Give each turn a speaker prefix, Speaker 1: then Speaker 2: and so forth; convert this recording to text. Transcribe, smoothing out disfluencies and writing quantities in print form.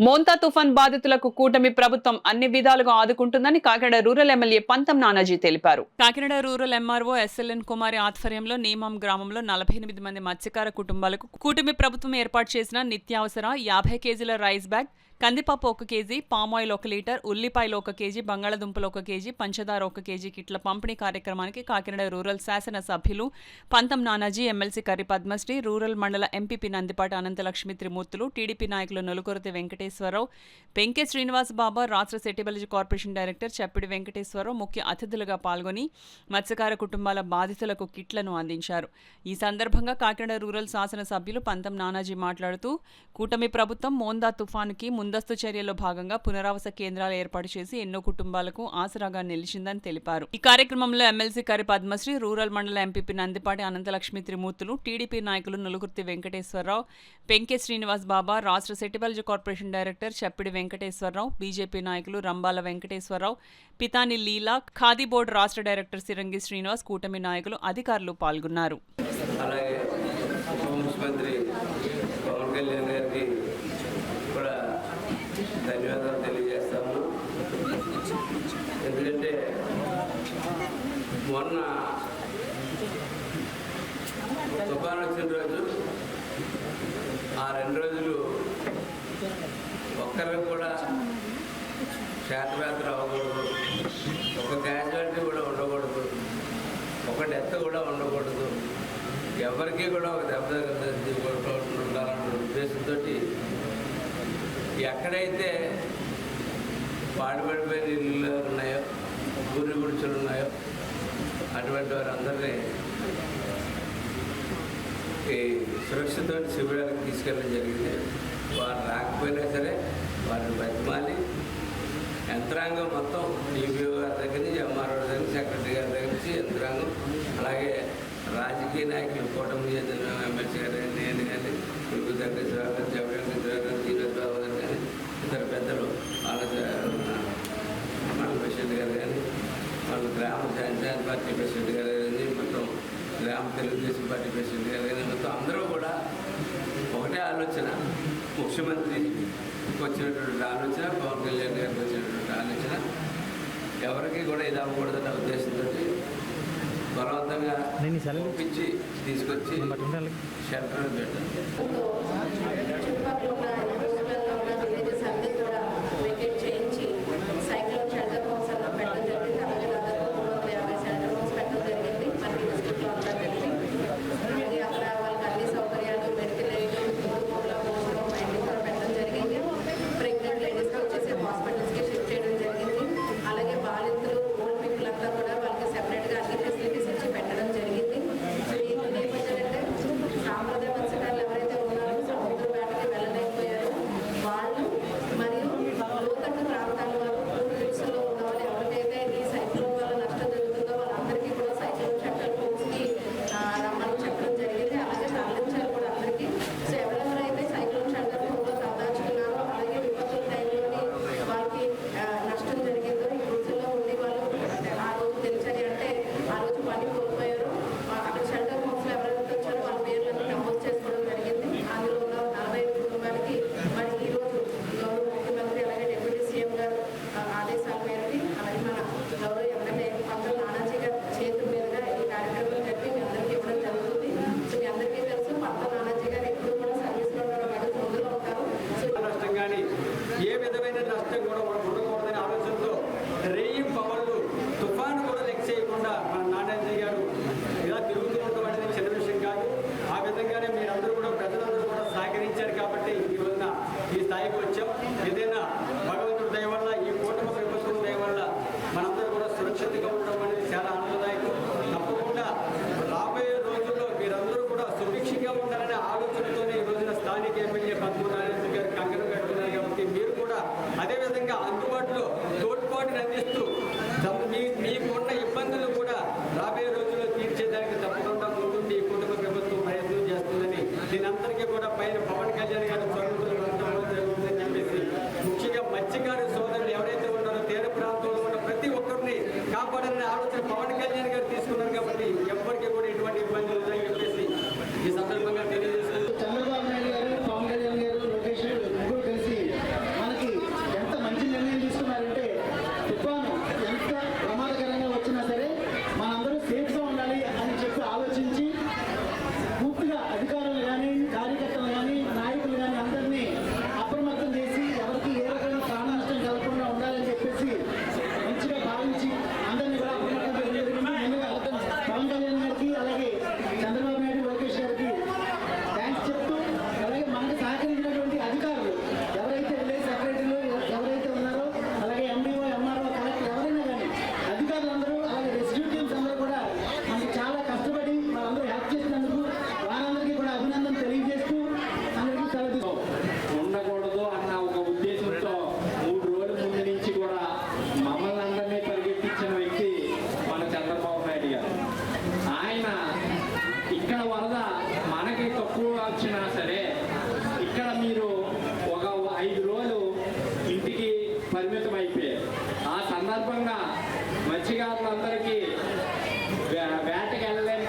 Speaker 1: మోంతా తుఫాన్ బాధితులకు కూటమి ప్రభుత్వం అన్ని విధాలుగా ఆదుకుంటుందని కాకినాడ రూరల్ ఎమ్మెల్యే పంతం నానాజీ తెలిపారు. కాకినాడ రూరల్ ఎంఆర్ఓ ఎస్ఎల్ఎన్ కుమారి ఆధ్వర్యంలో నేమం గ్రామంలో 48 మంది మత్స్యకార కుటుంబాలకు కూటమి ప్రభుత్వం ఏర్పాటు చేసిన నిత్యావసర 50 కేజీల రైస్ బ్యాగ్, కందిపప్పు 1 కేజీ, పామాయిల్ 1 లీటర్, ఉల్లిపాయలు 1 కేజీ, బంగాళదుంపలు 1 కేజీ, పంచదార 1 కేజీ కిట్ల పంపిణీ కార్యక్రమానికి కాకినాడ రూరల్ శాసన సభ్యులు పంతం నానాజీ, ఎమ్మెల్సీ కర్రి పద్మశ్రీ, రూరల్ మండల ఎంపీపీ నందిపాటి అనంతలక్ష్మి త్రిమూర్తులు, టీడీపీ నాయకులు నలుకొరతి వెంకటేశ్వరరావు, పెంకే శ్రీనివాస్ బాబా, రాష్ట్ర సెటిబలజీ కార్పొరేషన్ డైరెక్టర్ చప్పిడి వెంకటేశ్వరరావు ముఖ్య అతిథులుగా పాల్గొని మత్స్యకార కుటుంబాల బాధితులకు కిట్లను అందించారు. ఈ సందర్భంగా కాకినాడ రూరల్ శాసన సభ్యులు పంతం నానాజీ మాట్లాడుతూ కూటమి ప్రభుత్వం మోందా తుఫానుకి ముందస్తు చర్యల్లో భాగంగా పునరావాస కేంద్రాలు ఏర్పాటు చేసి ఎన్నో కుటుంబాలకు ఆసరాగా నిలిచిందని తెలిపారు. ఈ కార్యక్రమంలో ఎమ్మెల్సీ కర్రి పద్మశ్రీ, రూరల్ మండల ఎంపీపీ నందిపాటి అనంతలక్ష్మి త్రిమూర్తులు, టీడీపీ నాయకులు నులుకుర్తి వెంకటేశ్వరరావు, పెంకే శ్రీనివాస్ బాబా, రాష్ట్ర సెటిబలజీ కార్పొరేషన్ డైరెక్టర్ చప్పిడి వెంకటేశ్వరరావు, బీజేపీ నాయకులు రంబాల వెంకటేశ్వరరావు, పితాని లీలా, ఖాదీ బోర్డు రాష్ట్ర డైరెక్టర్ సిరంగి శ్రీనివాస్, కూటమి నాయకులు, అధికారులు పాల్గొన్నారు.
Speaker 2: ధన్యవాదాలు తెలియజేస్తాము. ఎందుకంటే మొన్న తుఫాను వచ్చిన రోజు ఆ 2 రోజులు ఒక్కరికి కూడా క్షేత్రయాత్ర అవ్వకూడదు, ఒక క్యాజువాలిటీ కూడా ఉండకూడదు, ఒక డెత్ కూడా ఉండకూడదు, ఎవరికి కూడా ఒక దెబ్బ ఉండాలన్న ఉద్దేశంతో ఎక్కడైతే పాడుపడిపోయిన ఇళ్ళు ఉన్నాయో, ఊరి గుడిసెలు ఉన్నాయో అటువంటి వారందరినీ ఈ సురక్షిత శిబిరాలకు తీసుకెళ్ళడం జరిగింది. వారు రాకపోయినా సరే వారిని బతిమాలి యంత్రాంగం మొత్తం ఈబీఓ గారి దగ్గర నుంచి, ఎంఆర్ఓ దగ్గర నుంచి, సెక్రటరీ గారి దగ్గర నుంచి యంత్రాంగం, అలాగే రాజకీయ నాయకులు కూటమి చెందిన ఎమ్మెల్సీ గారు, నేను కానీ, కురుకు వెంకటేశ్వర గారు, జగన్ గారు, జీవన్ బాబు గారు కానీ, ఇతర పెద్దలు, వాళ్ళ మండల ప్రెసిడెంట్ గారు కానీ, వాళ్ళ గ్రామ పంచాయతీ పార్టీ ప్రెసిడెంట్ గారు కానీ, మొత్తం గ్రామ తెలుగుదేశం పార్టీ ప్రెసిడెంట్ గారు కానీ, మొత్తం అందరూ కూడా ఒకటే ఆలోచన, ముఖ్యమంత్రికి వచ్చినటువంటి ఆలోచన, పవన్ కళ్యాణ్ గారికి వచ్చినటువంటి ఆలోచన, ఎవరికి కూడా ఇది అవ్వకూడదన్న ఉద్దేశంతో బలవంతంగా ఒప్పించి తీసుకొచ్చి షెల్టర్ పెట్టారు. అదేవిధంగా అందుబాటులో తోడ్పాటును అందిస్తూ మీకున్న ఇబ్బందులు కూడా రాబోయే రోజుల్లో తీర్చేదానికి తప్పకుండా ముందుండి కుటుంబ ప్రభుత్వం ప్రయత్నం చేస్తుందని, దీనందరికీ కూడా పైన పవన్ కళ్యాణ్ గారు జరుగుతుందని చెప్పేసి, ముఖ్యంగా మత్స్యకార సోదరులు ఎవరైతే ఉన్నారో తీర ప్రాంతంలో ఉన్న ప్రతి ఒక్కరిని కాపాడాలనే ఆలోచన పవన్ కళ్యాణ్ గారు తీసుకున్నారు. కాబట్టి ఎవరికి కూడా ఎటువంటి ఇబ్బందులు ఉన్నాయని చెప్పేసి ఈ సందర్భంగా తెలియజేస్తున్నారు.
Speaker 3: చంద్రబాబు నాయుడు గారు, పవన్ కళ్యాణ్ గారు, లోకేష్ ముగ్గురు కలిసి పరిమితం అయిపోయారు. ఆ సందర్భంగా మత్స్యకారులందరికీ వేటకి వెళ్ళలేని